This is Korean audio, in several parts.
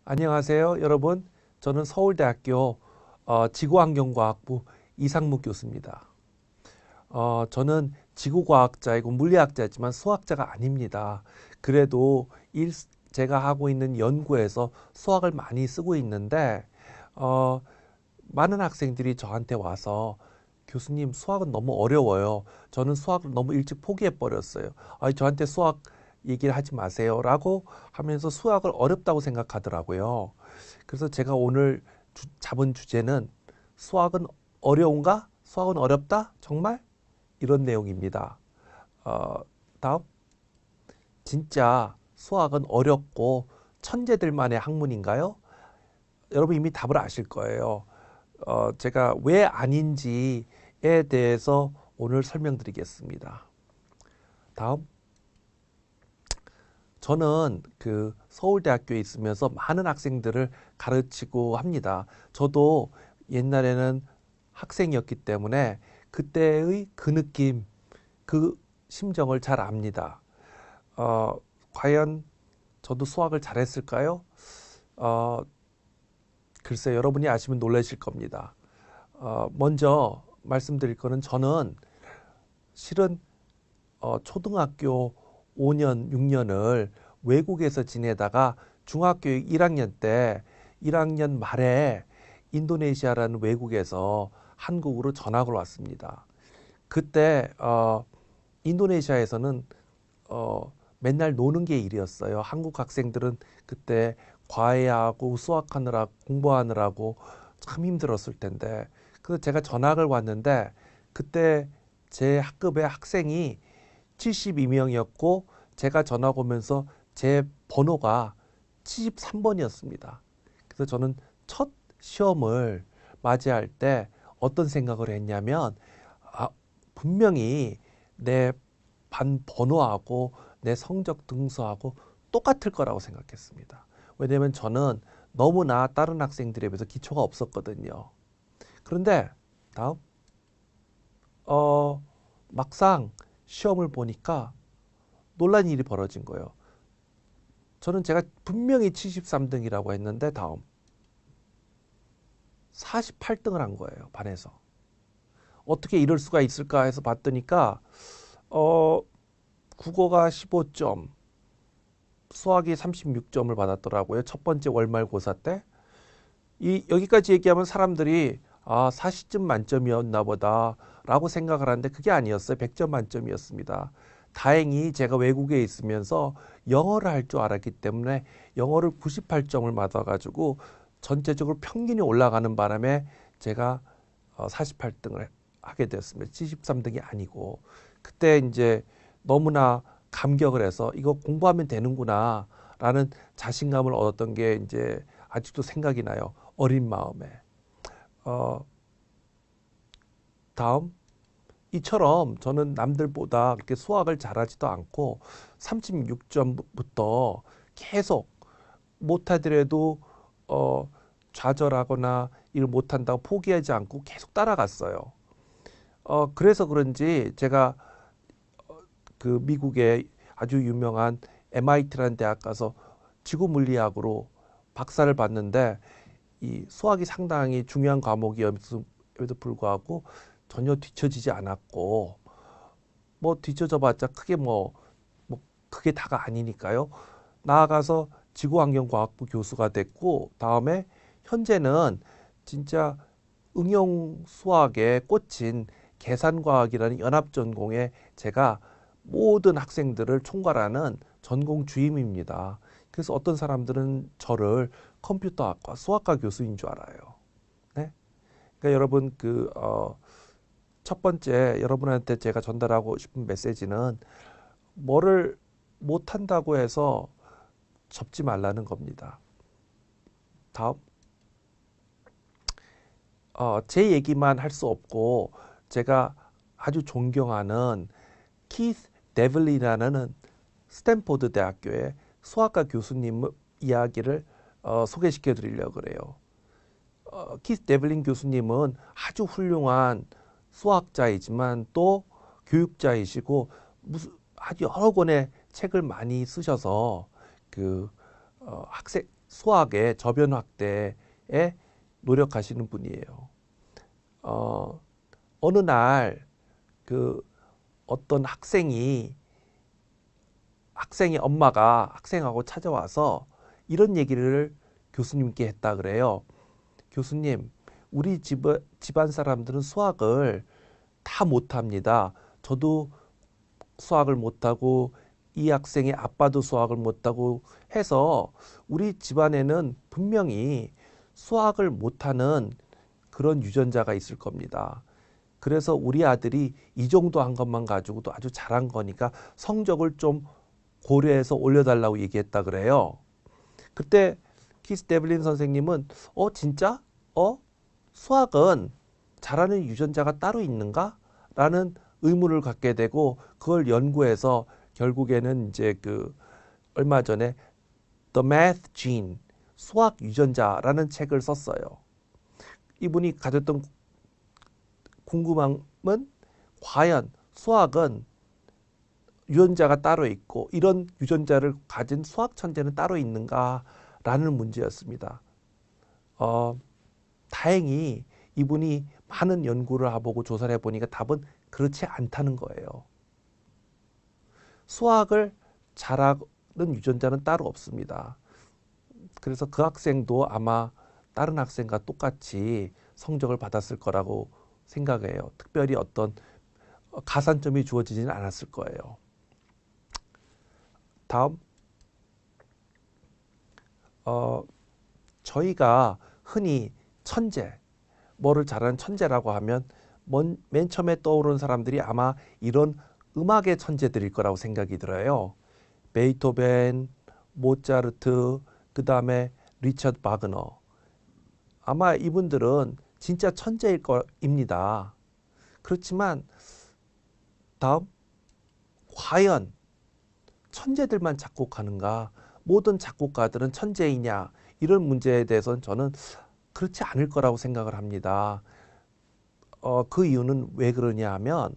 안녕하세요, 여러분. 저는 서울대학교 지구환경과학부 이상무 교수입니다. 저는 지구과학자이고 물리학자지만 수학자가 아닙니다. 그래도 제가 하고 있는 연구에서 수학을 많이 쓰고 있는데 어, 많은 학생들이 저한테 와서 교수님, 수학은 너무 어려워요. 저는 수학을 너무 일찍 포기해 버렸어요. 저한테 수학 얘기를 하지 마세요. 라고 하면서 수학을 어렵다고 생각하더라고요. 그래서 제가 오늘 잡은 주제는 수학은 어려운가? 수학은 어렵다? 정말? 이런 내용입니다. 어, 다음. 진짜 수학은 어렵고 천재들만의 학문인가요? 여러분 이미 답을 아실 거예요. 제가 왜 아닌지에 대해서 오늘 설명드리겠습니다. 다음. 저는 그 서울대학교에 있으면서 많은 학생들을 가르치고 합니다. 저도 옛날에는 학생이었기 때문에 그때의 그 느낌, 그 심정을 잘 압니다. 어, 과연 저도 수학을 잘했을까요? 어, 글쎄 여러분이 아시면 놀라실 겁니다. 먼저 말씀드릴 거는 저는 실은 초등학교 5년, 6년을 외국에서 지내다가 중학교 1학년 때 1학년 말에 인도네시아라는 외국에서 한국으로 전학을 왔습니다. 그때 인도네시아에서는 맨날 노는 게 일이었어요. 한국 학생들은 그때 과외하고 수학하느라 공부하느라고 참 힘들었을 텐데. 그래서 제가 전학을 왔는데 그때 제 학급의 학생이 72명이었고 제가 전학 오면서 제 번호가 73번이었습니다. 그래서 저는 첫 시험을 맞이할 때 어떤 생각을 했냐면 아, 분명히 내 반 번호하고 내 성적 등수하고 똑같을 거라고 생각했습니다. 왜냐하면 저는 너무나 다른 학생들에 비해서 기초가 없었거든요. 그런데 다음 어, 막상 시험을 보니까 놀란 일이 벌어진 거예요. 저는 제가 분명히 73등이라고 했는데 다음 48등을 한 거예요. 반에서. 어떻게 이럴 수가 있을까 해서 봤더니까 어, 국어가 15점, 수학이 36점을 받았더라고요. 첫 번째 월말고사 때. 여기까지 얘기하면 사람들이 40점 만점이었나 보다라고 생각을 하는데 그게 아니었어요. 100점 만점이었습니다. 다행히 제가 외국에 있으면서 영어를 할 줄 알았기 때문에 영어를 98점을 받아가지고 전체적으로 평균이 올라가는 바람에 제가 48등을 하게 되었습니다. 73등이 아니고 그때 이제 너무나 감격을 해서 이거 공부하면 되는구나라는 자신감을 얻었던 게 이제 아직도 생각이 나요. 어린 마음에. 어, 다음. 이처럼 저는 남들보다 그렇게 수학을 잘하지도 않고 36점부터 계속 못하더라도 어, 좌절하거나 일 못한다고 포기하지 않고 계속 따라갔어요. 그래서 그런지 제가 그 미국의 아주 유명한 MIT라는 대학 가서 지구 물리학으로 박사를 받는데 이 수학이 상당히 중요한 과목이었음에도 불구하고 전혀 뒤처지지 않았고 뭐 뒤처져봤자 크게 뭐 크게 다가 아니니까요. 나아가서 지구환경과학부 교수가 됐고 다음에 현재는 진짜 응용 수학에 꽂힌 계산과학이라는 연합전공에 제가 모든 학생들을 총괄하는 전공 주임입니다. 그래서 어떤 사람들은 저를 컴퓨터학과 수학과 교수인 줄 알아요. 네? 그러니까 여러분 첫 번째 여러분한테 제가 전달하고 싶은 메시지는 뭐를 못한다고 해서 접지 말라는 겁니다. 다음. 제 얘기만 할 수 없고 제가 아주 존경하는 키스 데블리라는 스탠포드 대학교의 수학과 교수님 이야기를 소개시켜 드리려고 그래요. 키스 데블린 교수님은 아주 훌륭한 수학자이지만 또 교육자이시고 아주 여러 권의 책을 많이 쓰셔서 그 학생 수학의 저변 확대에 노력하시는 분이에요. 어느 날 그 어떤 학생의 엄마가 학생하고 찾아와서 이런 얘기를 교수님께 했다 그래요. 교수님, 우리 집안 사람들은 수학을 다 못합니다. 저도 수학을 못하고 이 학생의 아빠도 수학을 못하고 해서 우리 집안에는 분명히 수학을 못하는 그런 유전자가 있을 겁니다. 그래서 우리 아들이 이 정도 한 것만 가지고도 아주 잘한 거니까 성적을 좀 고려해서 올려달라고 얘기했다 그래요. 그때 키스 데블린 선생님은 진짜? 수학은 잘하는 유전자가 따로 있는가? 라는 의문을 갖게 되고 그걸 연구해서 결국에는 이제 얼마 전에 The Math Gene, 수학 유전자라는 책을 썼어요. 이분이 가졌던 궁금함은 과연 수학은 유전자가 따로 있고 이런 유전자를 가진 수학 천재는 따로 있는가라는 문제였습니다. 다행히 이분이 많은 연구를 해보고 조사를 해보니까 답은 그렇지 않다는 거예요. 수학을 잘하는 유전자는 따로 없습니다. 그래서 그 학생도 아마 다른 학생과 똑같이 성적을 받았을 거라고 생각해요. 특별히 어떤 가산점이 주어지지는 않았을 거예요. 다음, 저희가 흔히 천재, 뭐를 잘하는 천재라고 하면 맨 처음에 떠오르는 사람들이 아마 이런 음악의 천재들일 거라고 생각이 들어요. 베이토벤, 모차르트, 그 다음에 리처드 바그너. 아마 이분들은 진짜 천재일 겁니다. 그렇지만 다음, 과연 천재들만 작곡하는가? 모든 작곡가들은 천재이냐? 이런 문제에 대해서는 저는 그렇지 않을 거라고 생각을 합니다. 그 이유는 왜 그러냐 하면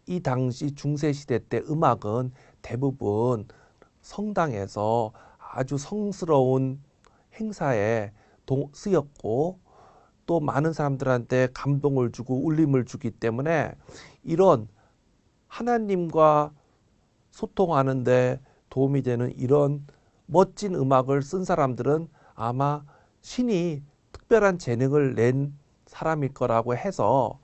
이 당시 중세시대 때 음악은 대부분 성당에서 아주 성스러운 행사에 쓰였고 또 많은 사람들한테 감동을 주고 울림을 주기 때문에 이런 하나님과 소통하는데 도움이 되는 이런 멋진 음악을 쓴 사람들은 아마 신이 특별한 재능을 낸 사람일 거라고 해서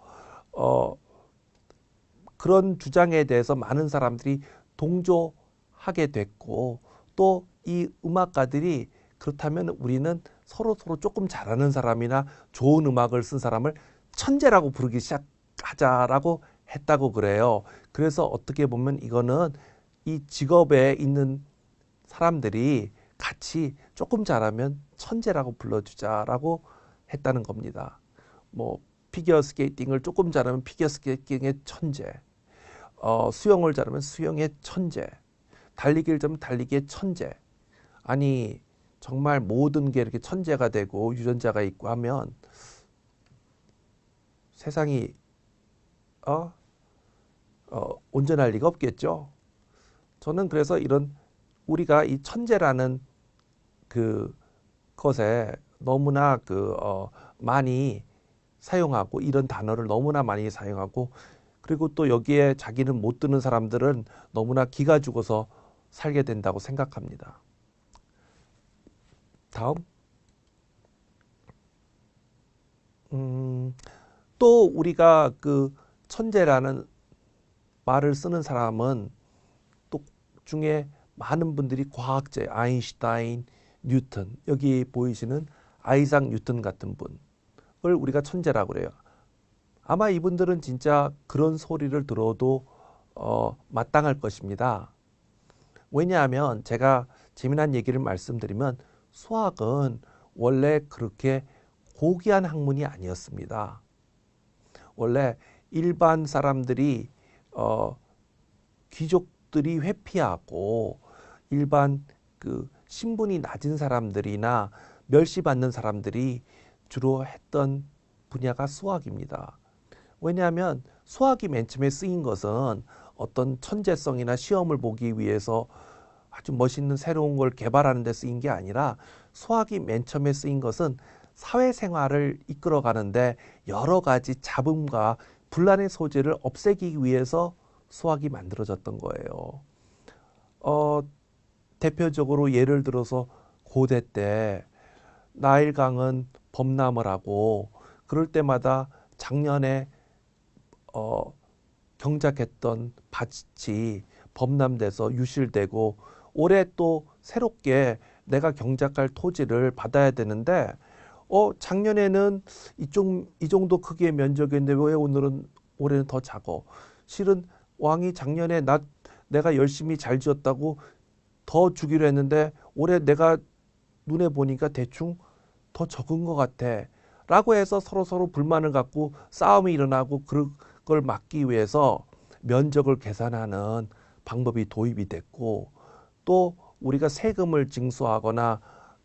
그런 주장에 대해서 많은 사람들이 동조하게 됐고 또 이 음악가들이 그렇다면 우리는 서로 조금 잘하는 사람이나 좋은 음악을 쓴 사람을 천재라고 부르기 시작하자라고 했다고 그래요. 그래서 어떻게 보면 이거는 이 직업에 있는 사람들이 같이 조금 잘하면 천재라고 불러주자라고 했다는 겁니다. 뭐 피겨 스케이팅을 조금 잘하면 피겨 스케이팅의 천재, 수영을 잘하면 수영의 천재, 달리기를 잘하면 달리기의 천재. 아니 정말 모든 게 이렇게 천재가 되고 유전자가 있고 하면 세상이 온전할 리가 없겠죠. 저는 그래서 이런 우리가 이 천재라는 그 것에 너무나 많이 사용하고 이런 단어를 너무나 많이 사용하고 그리고 또 여기에 자기는 못 드는 사람들은 너무나 기가 죽어서 살게 된다고 생각합니다. 다음. 또 우리가 천재라는 말을 쓰는 사람은 또 중에 많은 분들이 과학자, 아인슈타인, 뉴턴, 여기 보이시는 아이작 뉴턴 같은 분을 우리가 천재라고 그래요. 아마 이분들은 진짜 그런 소리를 들어도 마땅할 것입니다. 왜냐하면 제가 재미난 얘기를 말씀드리면 수학은 원래 그렇게 고귀한 학문이 아니었습니다. 원래 일반 사람들이 귀족들이 회피하고 일반 신분이 낮은 사람들이나 멸시받는 사람들이 주로 했던 분야가 수학입니다. 왜냐하면 수학이 맨 처음에 쓰인 것은 어떤 천재성이나 시험을 보기 위해서 아주 멋있는 새로운 걸 개발하는 데 쓰인 게 아니라 수학이 맨 처음에 쓰인 것은 사회생활을 이끌어가는데 여러 가지 잡음과 분란의 소지를 없애기 위해서 수학이 만들어졌던 거예요. 대표적으로 예를 들어서 고대 때 나일강은 범람을 하고 그럴 때마다 작년에 경작했던 밭이 범람돼서 유실되고 올해 또 새롭게 내가 경작할 토지를 받아야 되는데 작년에는 이 정도 크기의 면적인데 왜 올해는 더 작어? 실은 왕이 작년에 내가 열심히 잘 지었다고 더 주기로 했는데 올해 내가 눈에 보니까 대충 더 적은 것 같아. 라고 해서 서로 불만을 갖고 싸움이 일어나고 그걸 막기 위해서 면적을 계산하는 방법이 도입이 됐고 또 우리가 세금을 징수하거나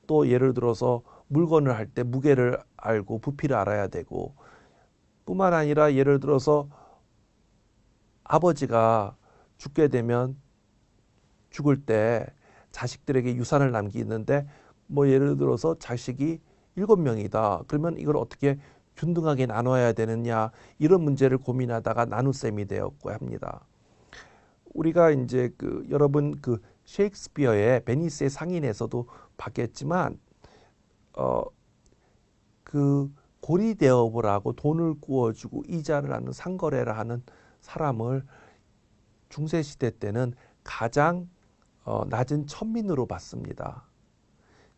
또 예를 들어서 물건을 할 때 무게를 알고 부피를 알아야 되고 뿐만 아니라 예를 들어서 아버지가 죽게 되면 죽을 때 자식들에게 유산을 남기는데 뭐 예를 들어서 자식이 7명이다. 그러면 이걸 어떻게 균등하게 나눠야 되느냐 이런 문제를 고민하다가 나눗셈이 되었고 합니다. 우리가 이제 여러분 셰익스피어의 베니스의 상인에서도 봤겠지만 고리대업을 하고 돈을 구워주고 이자를 하는 상거래를 하는 사람을 중세시대 때는 가장 낮은 천민으로 봤습니다.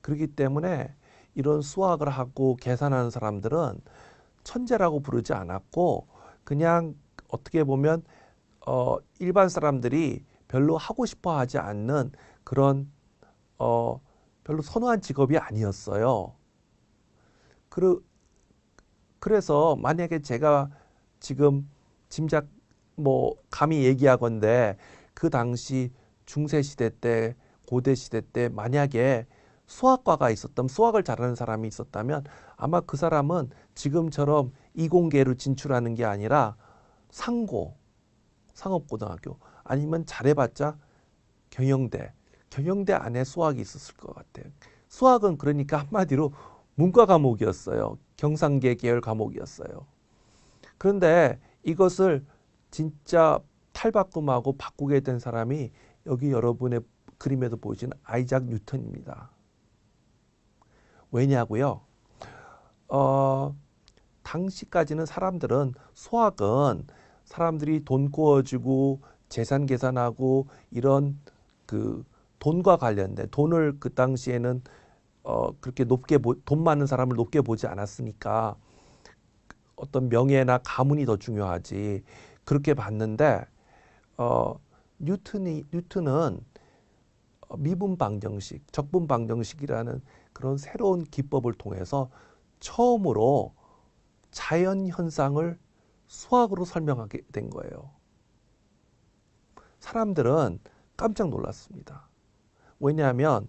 그렇기 때문에 이런 수학을 하고 계산하는 사람들은 천재라고 부르지 않았고 그냥 어떻게 보면 일반 사람들이 별로 하고 싶어 하지 않는 그런 별로 선호한 직업이 아니었어요. 그래서 만약에 제가 지금 짐작 감히 얘기하건대 그 당시 중세시대 때 고대시대 때 만약에 수학과가 있었다면 수학을 잘하는 사람이 있었다면 아마 그 사람은 지금처럼 이공계로 진출하는 게 아니라 상업고등학교 아니면 잘해봤자 경영대 안에 수학이 있었을 것 같아요. 수학은 그러니까 한마디로 문과 과목이었어요. 경상계 계열 과목이었어요. 그런데 이것을 진짜 탈바꿈하고 바꾸게 된 사람이 여기 여러분의 그림에도 보이시는 아이작 뉴턴입니다. 왜냐고요? 당시까지는 사람들은 수학은 사람들이 돈 구워주고 재산 계산하고 이런 돈과 관련된 돈을 그 당시에는 그렇게 돈 많은 사람을 높게 보지 않았으니까 어떤 명예나 가문이 더 중요하지 그렇게 봤는데 뉴턴은 미분 방정식, 적분 방정식이라는 그런 새로운 기법을 통해서 처음으로 자연 현상을 수학으로 설명하게 된 거예요. 사람들은 깜짝 놀랐습니다. 왜냐하면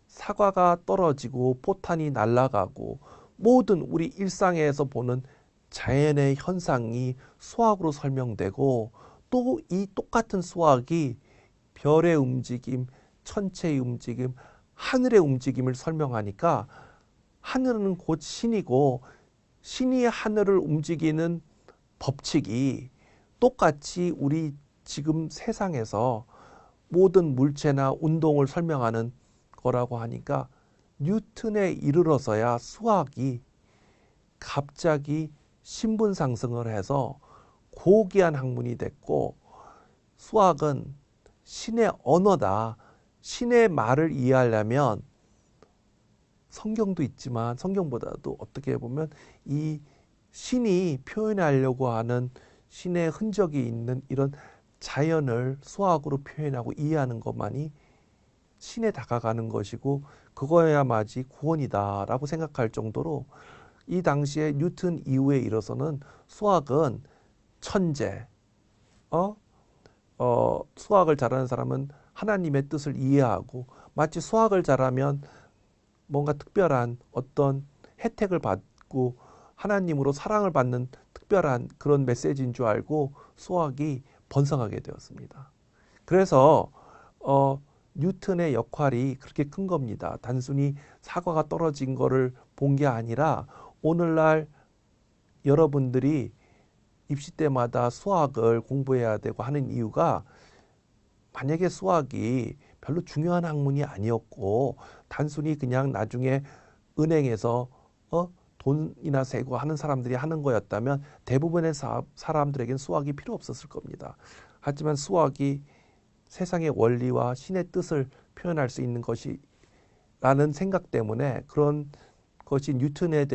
사과가 떨어지고 포탄이 날아가고 모든 우리 일상에서 보는 자연의 현상이 수학으로 설명되고 또 이 똑같은 수학이 별의 움직임, 천체의 움직임, 하늘의 움직임을 설명하니까 하늘은 곧 신이고 신이 하늘을 움직이는 법칙이 똑같이 우리 지금 세상에서 모든 물체나 운동을 설명하는 거라고 하니까 뉴턴에 이르러서야 수학이 갑자기 신분 상승을 해서 고귀한 학문이 됐고 수학은 신의 언어다. 신의 말을 이해하려면 성경도 있지만 성경보다도 어떻게 보면 이 신이 표현하려고 하는 신의 흔적이 있는 이런 자연을 수학으로 표현하고 이해하는 것만이 신에 다가가는 것이고 그거야마지 구원이다라고 생각할 정도로 이 당시에 뉴턴 이후에 이르러서는 수학은 천재, 수학을 잘하는 사람은 하나님의 뜻을 이해하고 마치 수학을 잘하면 뭔가 특별한 어떤 혜택을 받고 하나님으로 사랑을 받는 특별한 그런 메시지인 줄 알고 수학이 번성하게 되었습니다. 그래서 뉴턴의 역할이 그렇게 큰 겁니다. 단순히 사과가 떨어진 거를 본 게 아니라 오늘날 여러분들이 입시 때마다 수학을 공부해야 되고 하는 이유가 만약에 수학이 별로 중요한 학문이 아니었고 단순히 그냥 나중에 은행에서 돈이나 세고 하는 사람들이 하는 거였다면 대부분의 사람들에겐 수학이 필요 없었을 겁니다. 하지만 수학이 세상의 원리와 신의 뜻을 표현할 수 있는 것이라는 생각 때문에 그런 것이 뉴턴이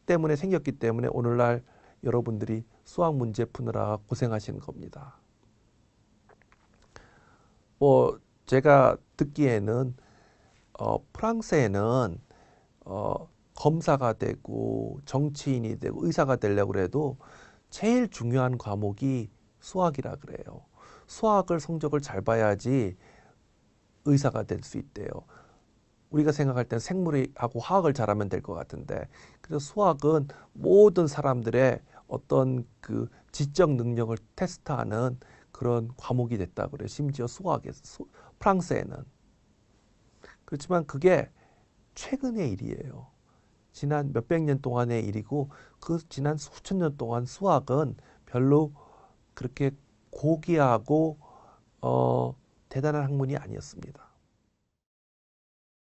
때문에 생겼기 때문에 오늘날 여러분들이 수학 문제 푸느라 고생하시는 겁니다. 뭐 제가 듣기에는 프랑스에는 검사가 되고 정치인이 되고 의사가 되려고 해도 제일 중요한 과목이 수학이라 그래요. 수학을 성적을 잘 봐야지 의사가 될 수 있대요. 우리가 생각할 땐 생물하고 화학을 잘하면 될 것 같은데 그래서 수학은 모든 사람들의 어떤 그 지적 능력을 테스트하는 그런 과목이 됐다 그래요. 심지어 프랑스에는. 그렇지만 그게 최근의 일이에요. 지난 몇백 년 동안의 일이고 그 지난 수천 년 동안 수학은 별로 그렇게 고귀하고 대단한 학문이 아니었습니다.